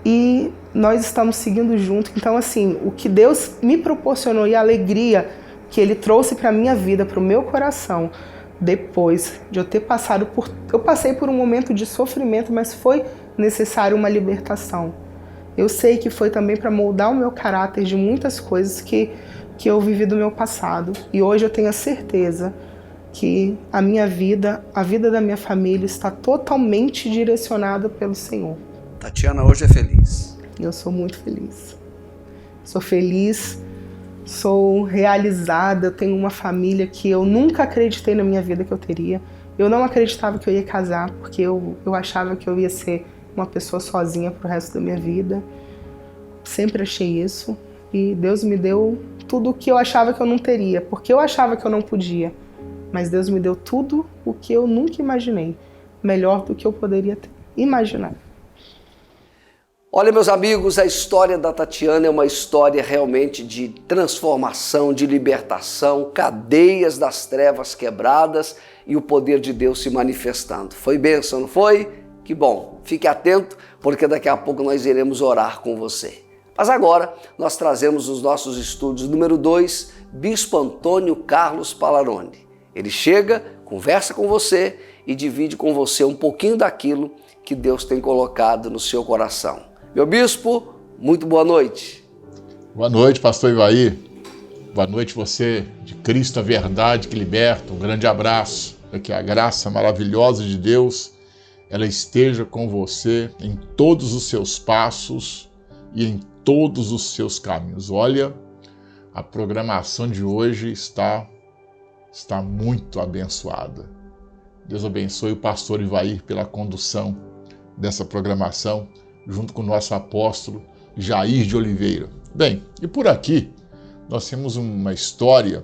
S5: e nós estamos seguindo junto. Então, assim, o que Deus me proporcionou e a alegria que Ele trouxe para a minha vida, para o meu coração, depois de eu ter passado por... Eu passei por um momento de sofrimento, mas foi necessário uma libertação. Eu sei que foi também para moldar o meu caráter de muitas coisas que eu vivi do meu passado. E hoje eu tenho a certeza que a minha vida, a vida da minha família está totalmente direcionada pelo Senhor.
S2: Tatiana hoje é feliz.
S5: Eu sou muito feliz. Sou feliz, sou realizada, eu tenho uma família que eu nunca acreditei na minha vida que eu teria. Eu não acreditava que eu ia casar, porque eu achava que eu ia ser uma pessoa sozinha pro resto da minha vida. Sempre achei isso. E Deus me deu tudo o que eu achava que eu não teria, porque eu achava que eu não podia. Mas Deus me deu tudo o que eu nunca imaginei, melhor do que eu poderia ter imaginado.
S2: Olha, meus amigos, a história da Tatiana é uma história realmente de transformação, de libertação, cadeias das trevas quebradas e o poder de Deus se manifestando. Foi bênção, não foi? Que bom. Fique atento, porque daqui a pouco nós iremos orar com você. Mas agora nós trazemos os nossos estudos número 2, Bispo Antônio Carlos Palarone. Ele chega, conversa com você e divide com você um pouquinho daquilo que Deus tem colocado no seu coração. Meu bispo, muito boa noite.
S6: Boa noite, pastor Ivaí. Boa noite, você de Cristo, a verdade que liberta. Um grande abraço. Que a graça maravilhosa de Deus, ela esteja com você em todos os seus passos e em todos os seus caminhos. Olha, a programação de hoje está muito abençoada. Deus abençoe o pastor Ivaí pela condução dessa programação, junto com o nosso apóstolo Jair de Oliveira. Bem, e por aqui nós temos uma história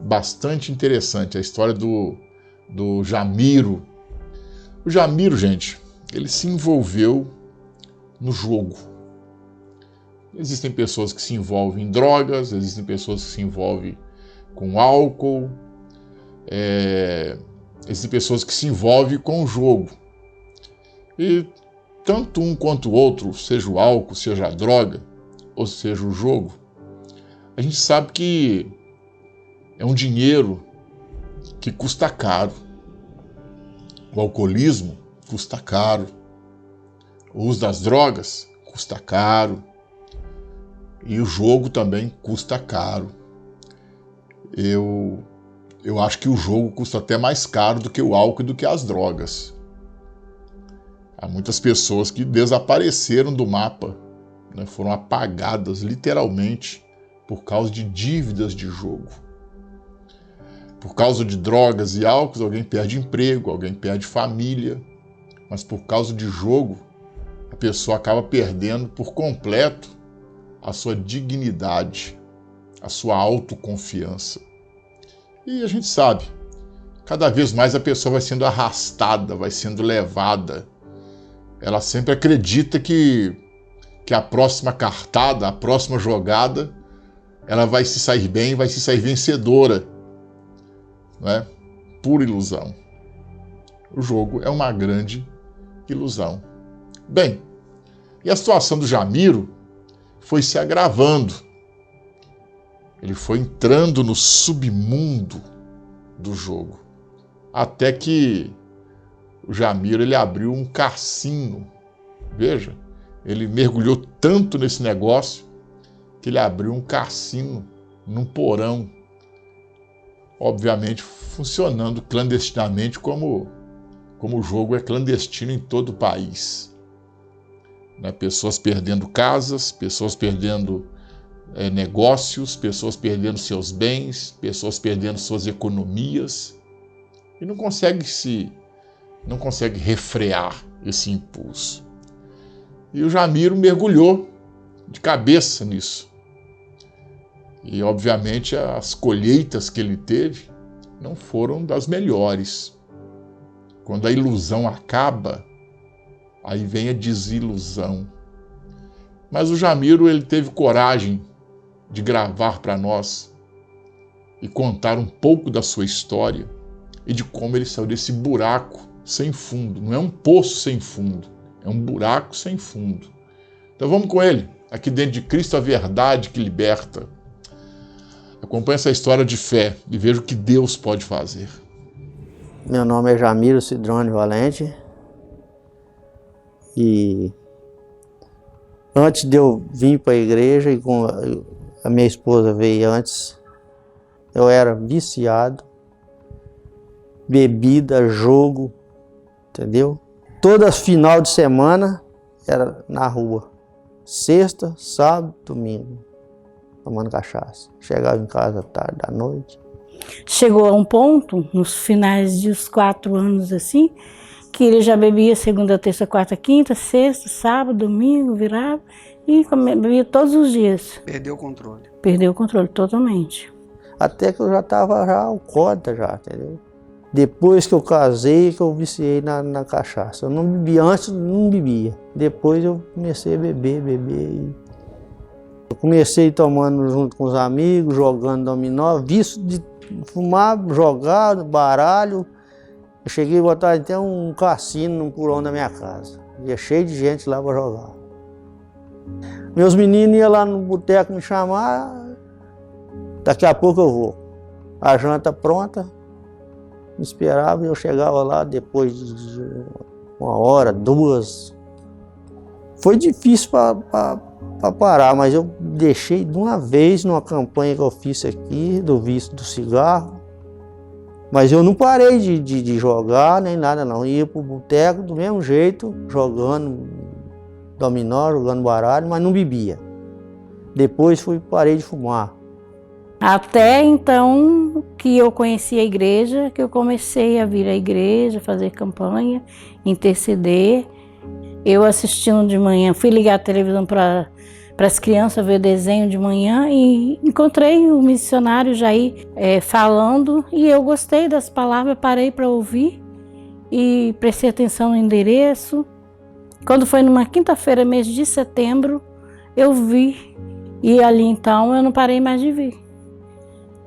S6: bastante interessante, a história do Jamiro. O Jamiro, gente, ele se envolveu no jogo. Existem pessoas que se envolvem em drogas, existem pessoas que se envolvem com álcool, existem pessoas que se envolvem com o jogo. E tanto um quanto o outro, seja o álcool, seja a droga, ou seja o jogo, a gente sabe que é um dinheiro que custa caro. O alcoolismo custa caro. O uso das drogas custa caro. E o jogo também custa caro. Eu acho que o jogo custa até mais caro do que o álcool e do que as drogas. Há muitas pessoas que desapareceram do mapa, né, foram apagadas literalmente por causa de dívidas de jogo. Por causa de drogas e álcool, alguém perde emprego, alguém perde família. Mas por causa de jogo, a pessoa acaba perdendo por completo a sua dignidade, a sua autoconfiança. E a gente sabe, cada vez mais a pessoa vai sendo arrastada, vai sendo levada. Ela sempre acredita que a próxima cartada, a próxima jogada, ela vai se sair bem, vai se sair vencedora. Não é? Pura ilusão. O jogo é uma grande ilusão. Bem, e a situação do Jamiro foi se agravando. Ele foi entrando no submundo do jogo. Até que o Jamiro ele abriu um cassino. Veja, ele mergulhou tanto nesse negócio que ele abriu um cassino num porão. Obviamente funcionando clandestinamente como o jogo é clandestino em todo o país. Né? Pessoas perdendo casas, pessoas perdendo negócios, pessoas perdendo seus bens, pessoas perdendo suas economias e não consegue refrear esse impulso. E o Jamiro mergulhou de cabeça nisso. E obviamente as colheitas que ele teve não foram das melhores. Quando a ilusão acaba, aí vem a desilusão. Mas o Jamiro ele teve coragem de gravar para nós e contar um pouco da sua história e de como ele saiu desse buraco sem fundo. Não é um poço sem fundo, é um buraco sem fundo. Então vamos com ele, aqui dentro de Cristo a verdade que liberta. Acompanhe essa história de fé e veja o que Deus pode fazer.
S7: Meu nome é Jamiro Cidrone Valente e antes de eu vir para a igreja, e com a minha esposa veio antes, eu era viciado, bebida, jogo, entendeu? Todas final de semana era na rua, sexta, sábado, domingo, tomando cachaça. Chegava em casa tarde da noite.
S8: Chegou a um ponto, nos finais dos 4 anos assim, que ele já bebia segunda, terça, quarta, quinta, sexta, sábado, domingo, virava e bebia todos os dias.
S2: Perdeu o controle.
S8: Perdeu o controle totalmente.
S7: Até que eu já estava alcoólatra já, entendeu? Depois que eu casei, que eu viciei na cachaça. Eu não bebia, antes não bebia. Depois eu comecei a beber. Eu comecei tomando junto com os amigos, jogando dominó, vício de fumar, jogar, baralho. Eu cheguei a botar até um cassino no porão da minha casa. Ia cheio de gente lá para jogar. Meus meninos iam lá no boteco me chamar, daqui a pouco eu vou. A janta pronta, me esperava e eu chegava lá depois de 1 hora, 2. Foi difícil para parar, mas eu deixei de uma vez numa campanha que eu fiz aqui, do vício do cigarro. Mas eu não parei de jogar nem nada não. Ia pro boteco do mesmo jeito, jogando dominó, jogando baralho, mas não bebia. Depois parei de fumar.
S8: Até então que eu conheci a igreja, que eu comecei a vir à igreja, fazer campanha, interceder. Eu assistindo de manhã, fui ligar a televisão para as crianças ver desenho de manhã e encontrei o missionário Jair falando e eu gostei das palavras, parei para ouvir e prestei atenção no endereço. Quando foi numa quinta-feira, mês de setembro, eu vi e ali então eu não parei mais de vir.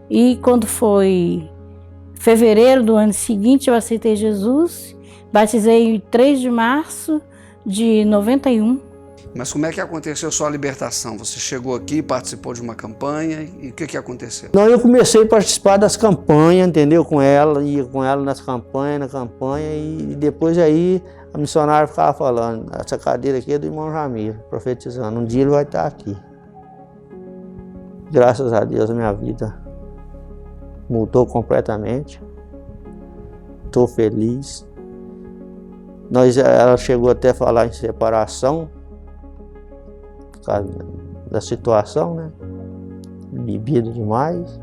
S8: E quando foi fevereiro do ano seguinte, eu aceitei Jesus, batizei em 3 de março de 91.
S2: Mas como é que aconteceu a sua libertação? Você chegou aqui, participou de uma campanha e o que aconteceu?
S7: Não, eu comecei a participar das campanhas, entendeu? Com ela, ia com ela nas campanhas, na campanha e depois aí a missionária ficava falando, essa cadeira aqui é do irmão Jamiro, profetizando, um dia ele vai estar aqui. Graças a Deus a minha vida mudou completamente, estou feliz. Ela chegou até a falar em separação, por causa da situação, né? Bebida demais.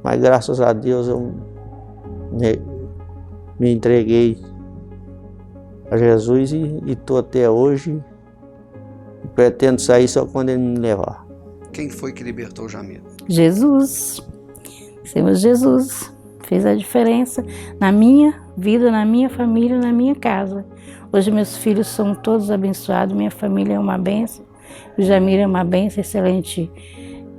S7: Mas graças a Deus eu me entreguei a Jesus e estou até hoje. Pretendo sair só quando Ele me levar.
S2: Quem foi que libertou Jamir?
S8: Jesus, Senhor Jesus, fez a diferença na minha vida, na minha família, na minha casa. Hoje meus filhos são todos abençoados, minha família é uma bênção. O Jamir é uma bênção, excelente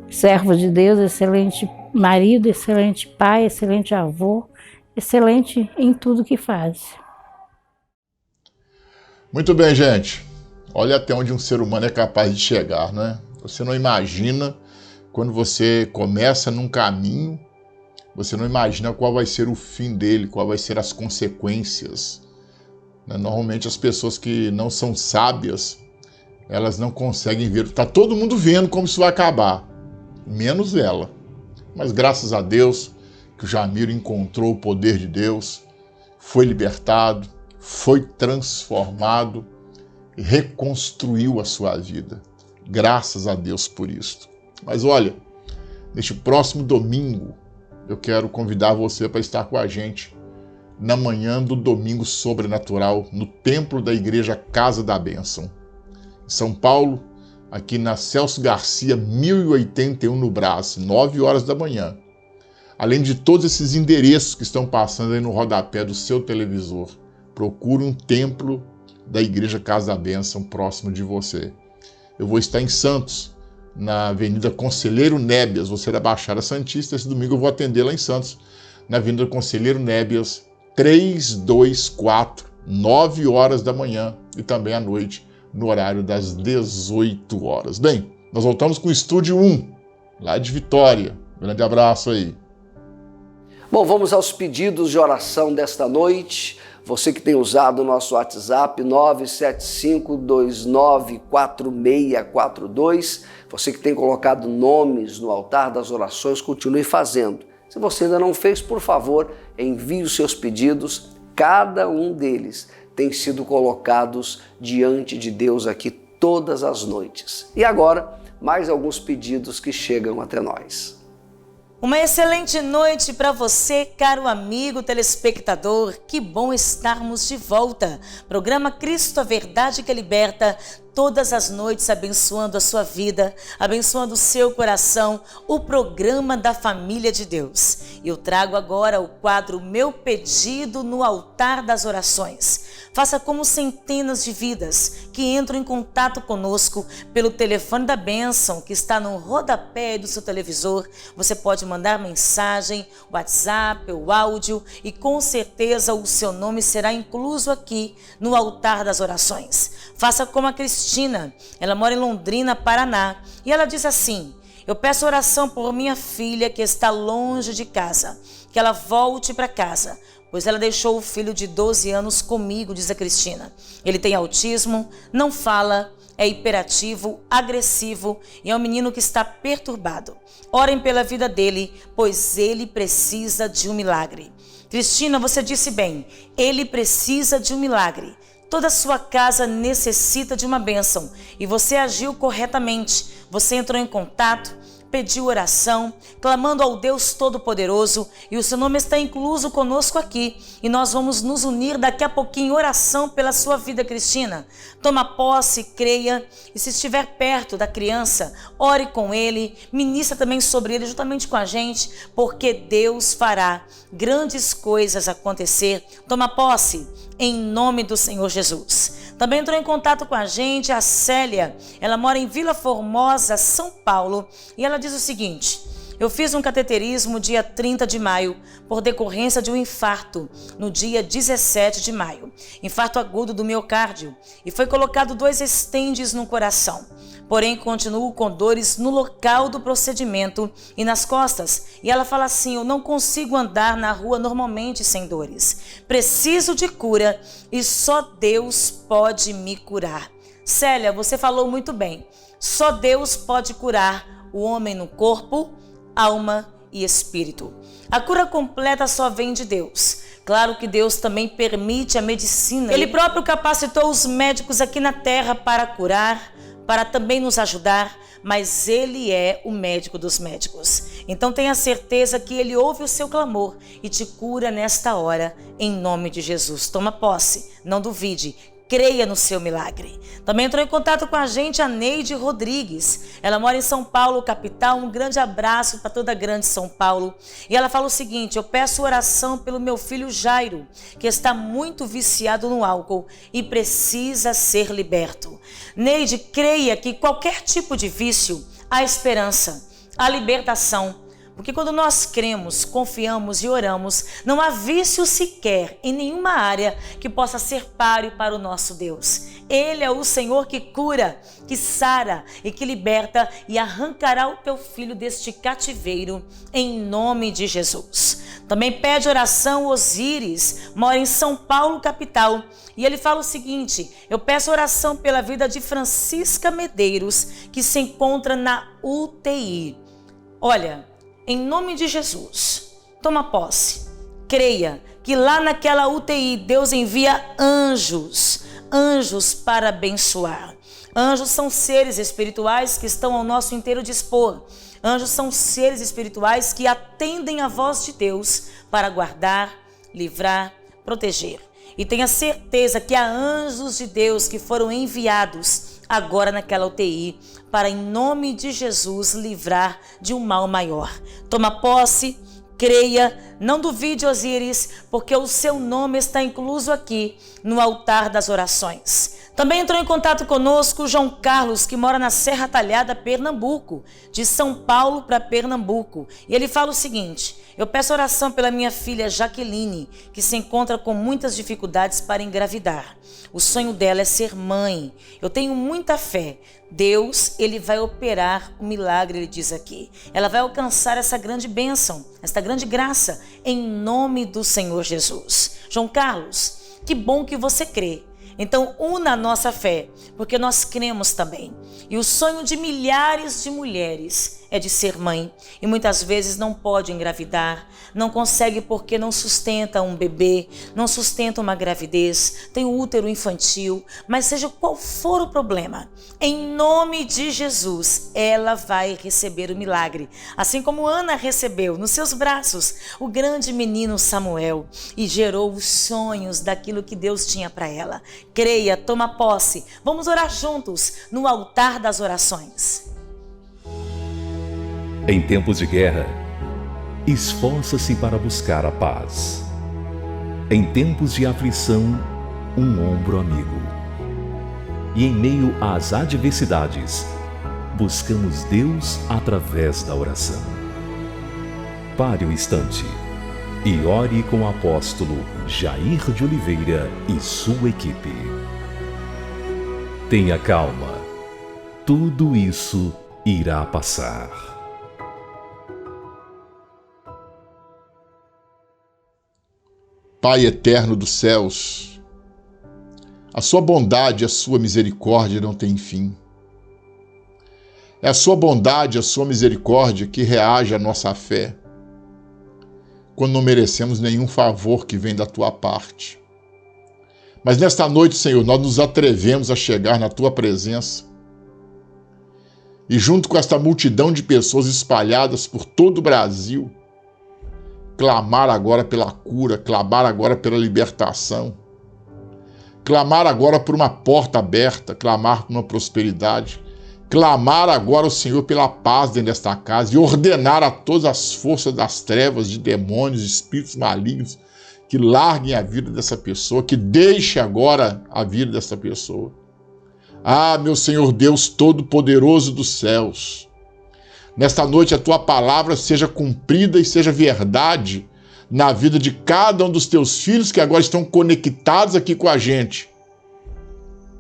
S8: servo de Deus, excelente marido, excelente pai, excelente avô, excelente em tudo que faz.
S6: Muito bem, gente. Olha até onde um ser humano é capaz de chegar, né? Você não imagina, quando você começa num caminho, você não imagina qual vai ser o fim dele, qual vai ser as consequências. Normalmente as pessoas que não são sábias, elas não conseguem ver. Está todo mundo vendo como isso vai acabar, menos ela. Mas graças a Deus que o Jamir encontrou o poder de Deus, foi libertado, foi transformado e reconstruiu a sua vida. Graças a Deus por isso. Mas olha, neste próximo domingo, eu quero convidar você para estar com a gente na manhã do Domingo Sobrenatural, no templo da Igreja Casa da Bênção, em São Paulo, aqui na Celso Garcia, 1081 no Brás, 9 horas da manhã. Além de todos esses endereços que estão passando aí no rodapé do seu televisor, procure um templo da Igreja Casa da Bênção próximo de você. Eu vou estar em Santos, na Avenida Conselheiro Nébias, você da Baixada Santista. Esse domingo eu vou atender lá em Santos, na Avenida Conselheiro Nébias, 324, 9 horas da manhã e também à noite, no horário das 18 horas. Bem, nós voltamos com o Estúdio 1, lá de Vitória. Grande abraço aí.
S2: Bom, vamos aos pedidos de oração desta noite. Você que tem usado o nosso WhatsApp 975294642, você que tem colocado nomes no altar das orações, continue fazendo. Se você ainda não fez, por favor, envie os seus pedidos. Cada um deles tem sido colocados diante de Deus aqui todas as noites. E agora, mais alguns pedidos que chegam até nós.
S9: Uma excelente noite para você, caro amigo telespectador. Que bom estarmos de volta. Programa Cristo, a Verdade que Liberta, todas as noites abençoando a sua vida, abençoando o seu coração, o programa da família de Deus. Eu trago agora o quadro Meu Pedido no Altar das Orações. Faça como centenas de vidas que entram em contato conosco pelo telefone da bênção que está no rodapé do seu televisor. Você pode mandar mensagem, WhatsApp ou áudio e com certeza o seu nome será incluso aqui no altar das orações. Faça como a Cristina, ela mora em Londrina, Paraná, e ela diz assim: eu peço oração por minha filha que está longe de casa, que ela volte para casa, pois ela deixou o filho de 12 anos comigo, diz a Cristina. Ele tem autismo, não fala, é hiperativo, agressivo e é um menino que está perturbado. Orem pela vida dele, pois ele precisa de um milagre. Cristina, você disse bem, ele precisa de um milagre. Toda a sua casa necessita de uma bênção e você agiu corretamente. Você entrou em contato, pediu oração, clamando ao Deus Todo-Poderoso e o seu nome está incluso conosco aqui. E nós vamos nos unir daqui a pouquinho em oração pela sua vida, Cristina. Toma posse, creia e se estiver perto da criança, ore com ele, ministra também sobre ele juntamente com a gente, porque Deus fará grandes coisas acontecer. Toma posse em nome do Senhor Jesus. Também entrou em contato com a gente a Célia, ela mora em Vila Formosa, São Paulo, e ela diz o seguinte: eu fiz um cateterismo dia 30 de maio por decorrência de um infarto no dia 17 de maio, infarto agudo do miocárdio, e foi colocado 2 estentes no coração. Porém, continuo com dores no local do procedimento e nas costas. E ela fala assim: eu não consigo andar na rua normalmente sem dores. Preciso de cura e só Deus pode me curar. Célia, você falou muito bem. Só Deus pode curar o homem no corpo, alma e espírito. A cura completa só vem de Deus. Claro que Deus também permite a medicina. Ele próprio capacitou os médicos aqui na terra para curar, para também nos ajudar, mas Ele é o médico dos médicos. Então tenha certeza que Ele ouve o seu clamor e te cura nesta hora, em nome de Jesus. Toma posse, não duvide. Creia no seu milagre. Também entrou em contato com a gente a Neide Rodrigues. Ela mora em São Paulo, capital. Um grande abraço para toda a grande São Paulo. E ela fala o seguinte: eu peço oração pelo meu filho Jairo, que está muito viciado no álcool e precisa ser liberto. Neide, creia que qualquer tipo de vício, há esperança, há libertação. Porque quando nós cremos, confiamos e oramos, não há vício sequer em nenhuma área que possa ser páreo para o nosso Deus. Ele é o Senhor que cura, que sara e que liberta e arrancará o teu filho deste cativeiro em nome de Jesus. Também pede oração Osíris, mora em São Paulo, capital. E ele fala o seguinte: eu peço oração pela vida de Francisca Medeiros, que se encontra na UTI. Olha, em nome de Jesus, toma posse, creia que lá naquela UTI Deus envia anjos para abençoar. Anjos são seres espirituais que estão ao nosso inteiro dispor. Anjos são seres espirituais que atendem a voz de Deus para guardar, livrar, proteger. E tenha certeza que há anjos de Deus que foram enviados agora naquela UTI para, em nome de Jesus, livrar de um mal maior. Toma posse, creia, não duvide, Osíris, porque o seu nome está incluso aqui no altar das orações. Também entrou em contato conosco o João Carlos, que mora na Serra Talhada, Pernambuco, de São Paulo para Pernambuco. E ele fala o seguinte: eu peço oração pela minha filha Jaqueline, que se encontra com muitas dificuldades para engravidar. O sonho dela é ser mãe. Eu tenho muita fé. Deus, Ele vai operar o milagre, ele diz aqui. Ela vai alcançar essa grande bênção, esta grande graça, em nome do Senhor Jesus. João Carlos, que bom que você crê. Então, una a nossa fé, porque nós cremos também. E o sonho de milhares de mulheres é de ser mãe. E muitas vezes não pode engravidar, não consegue porque não sustenta um bebê, não sustenta uma gravidez, tem um útero infantil. Mas seja qual for o problema, em nome de Jesus, ela vai receber o milagre. Assim como Ana recebeu nos seus braços o grande menino Samuel e gerou os sonhos daquilo que Deus tinha para ela. Creia, toma posse. Vamos orar juntos no altar das orações.
S1: Em tempos de guerra, esforça-se para buscar a paz. Em tempos de aflição, um ombro amigo. E em meio às adversidades, buscamos Deus através da oração. Pare um instante e ore com o apóstolo Jair de Oliveira e sua equipe. Tenha calma, tudo isso irá passar.
S6: Pai eterno dos céus, a sua bondade e a sua misericórdia não têm fim. É a sua bondade e a sua misericórdia que reage à nossa fé, quando não merecemos nenhum favor que vem da tua parte. Mas nesta noite, Senhor, nós nos atrevemos a chegar na tua presença e junto com esta multidão de pessoas espalhadas por todo o Brasil, clamar agora pela cura, clamar agora pela libertação, clamar agora por uma porta aberta, clamar por uma prosperidade, clamar agora ao Senhor pela paz dentro desta casa e ordenar a todas as forças das trevas, de demônios, espíritos malignos, que larguem a vida dessa pessoa, que deixe agora a vida dessa pessoa. Ah, meu Senhor Deus Todo-Poderoso dos céus, nesta noite a tua palavra seja cumprida e seja verdade na vida de cada um dos teus filhos que agora estão conectados aqui com a gente.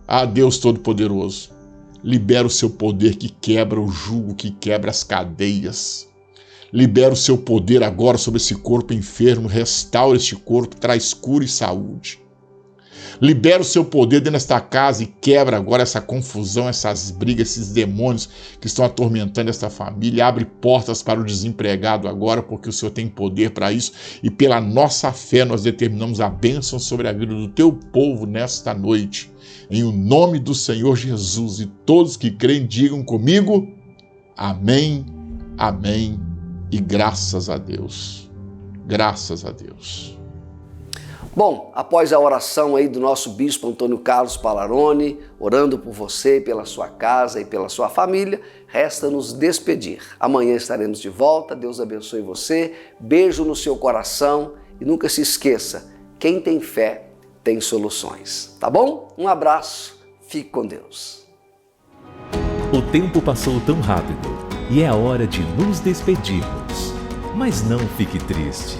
S6: Ah, Deus Todo-Poderoso, libera o seu poder que quebra o jugo, que quebra as cadeias. Libera o seu poder agora sobre esse corpo enfermo, restaura este corpo, traz cura e saúde. Libera o seu poder dentro desta casa e quebra agora essa confusão, essas brigas, esses demônios que estão atormentando esta família. Abre portas para o desempregado agora, porque o Senhor tem poder para isso. E pela nossa fé nós determinamos a bênção sobre a vida do teu povo nesta noite. Em o nome do Senhor Jesus. E todos que creem digam comigo, Amém, amém e graças a Deus. Graças a Deus.
S2: Bom, após a oração aí do nosso bispo Antônio Carlos Palarone, orando por você, pela sua casa e pela sua família, resta nos despedir. Amanhã estaremos de volta, Deus abençoe você, beijo no seu coração e nunca se esqueça, quem tem fé tem soluções, tá bom? Um abraço, fique com Deus.
S1: O tempo passou tão rápido e é a hora de nos despedirmos. Mas não fique triste.